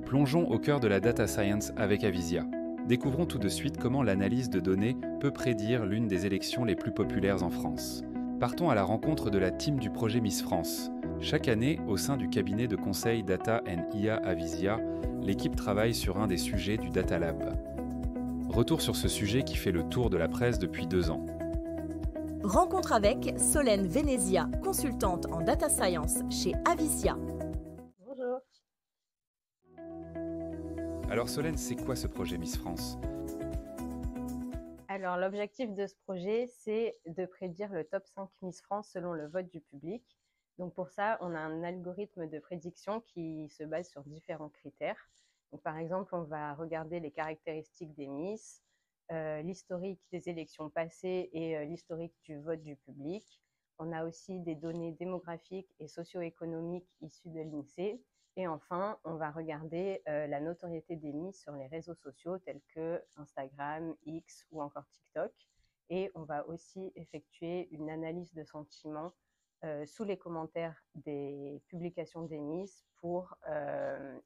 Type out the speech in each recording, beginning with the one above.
Plongeons au cœur de la data science avec Avisia. Découvrons tout de suite comment l'analyse de données peut prédire l'une des élections les plus populaires en France. Partons à la rencontre de la team du projet Miss France. Chaque année, au sein du cabinet de conseil Data & IA Avisia, l'équipe travaille sur un des sujets du Data Lab. Retour sur ce sujet qui fait le tour de la presse depuis 2 ans. Rencontre avec Solène Venezia, consultante en data science chez Avisia. Bonjour. Alors Solène, c'est quoi ce projet Miss France ? Alors l'objectif de ce projet, c'est de prédire le top 5 Miss France selon le vote du public. Donc pour ça, on a un algorithme de prédiction qui se base sur différents critères. Donc par exemple, on va regarder les caractéristiques des Miss, l'historique des élections passées et l'historique du vote du public. On a aussi des données démographiques et socio-économiques issues de l'INSEE. Et enfin, on va regarder la notoriété des Miss sur les réseaux sociaux tels que Instagram, X ou encore TikTok. Et on va aussi effectuer une analyse de sentiments sous les commentaires des publications des Miss pour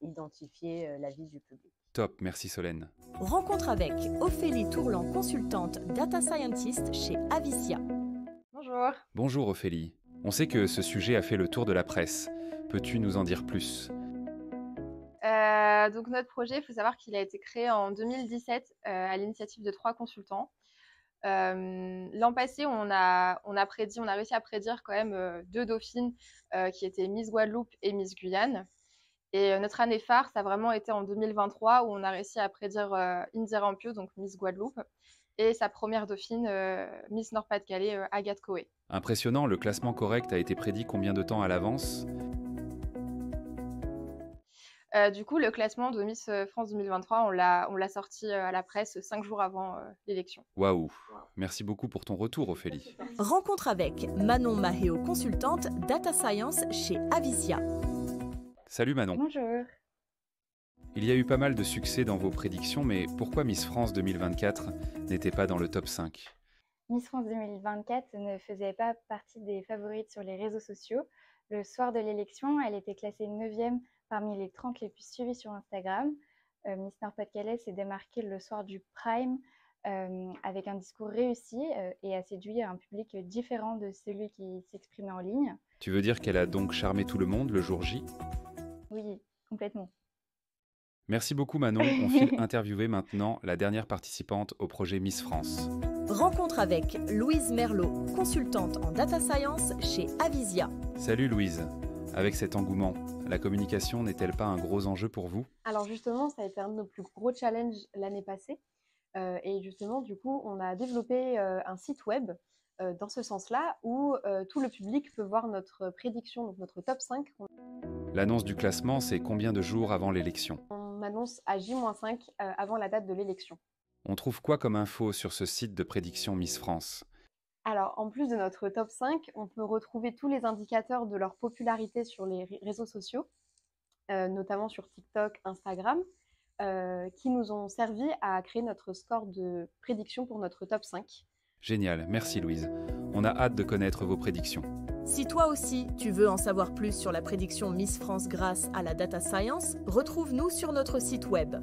identifier l'avis du public. Top, merci Solène. Rencontre avec Ophélie Tourlan, consultante data scientist chez Avisia. Bonjour. Bonjour Ophélie. On sait que ce sujet a fait le tour de la presse. Peux-tu nous en dire plus ? Donc notre projet, il faut savoir qu'il a été créé en 2017 à l'initiative de 3 consultants. L'an passé, on a réussi à prédire quand même 2 dauphines qui étaient Miss Guadeloupe et Miss Guyane. Et notre année phare, ça a vraiment été en 2023 où on a réussi à prédire Indira Ampio, donc Miss Guadeloupe, et sa première dauphine, Miss Nord-Pas-de-Calais, Agathe Coé. Impressionnant, le classement correct a été prédit combien de temps à l'avance ? Du coup, le classement de Miss France 2023, on l'a sorti à la presse 5 jours avant l'élection. Waouh ! Merci beaucoup pour ton retour, Ophélie. Rencontre avec Manon Maheo, consultante data science chez Avisia. Salut Manon. Bonjour. Il y a eu pas mal de succès dans vos prédictions, mais pourquoi Miss France 2024 n'était pas dans le top 5 ? Miss France 2024 ne faisait pas partie des favorites sur les réseaux sociaux. Le soir de l'élection, elle était classée 9e parmi les 30 les plus suivies sur Instagram. Miss Nord-Pas-de-Calais s'est démarquée le soir du Prime avec un discours réussi et a séduit un public différent de celui qui s'exprimait en ligne. Tu veux dire qu'elle a donc charmé tout le monde le jour J ? Oui, complètement. Merci beaucoup Manon. On file interviewer maintenant la dernière participante au projet Miss France. Rencontre avec Louise Merlot, consultante en data science chez Avisia. Salut Louise. Avec cet engouement, la communication n'est-elle pas un gros enjeu pour vous ? Alors justement, ça a été un de nos plus gros challenges l'année passée. Et justement, du coup, on a développé un site web dans ce sens-là où tout le public peut voir notre prédiction, donc notre top 5. L'annonce du classement, c'est combien de jours avant l'élection ? On annonce à J-5 avant la date de l'élection. On trouve quoi comme info sur ce site de prédiction Miss France ? Alors, en plus de notre top 5, on peut retrouver tous les indicateurs de leur popularité sur les réseaux sociaux, notamment sur TikTok, Instagram, qui nous ont servi à créer notre score de prédiction pour notre top 5. Génial, merci Louise. On a hâte de connaître vos prédictions. Si toi aussi, tu veux en savoir plus sur la prédiction Miss France grâce à la data science, retrouve-nous sur notre site web.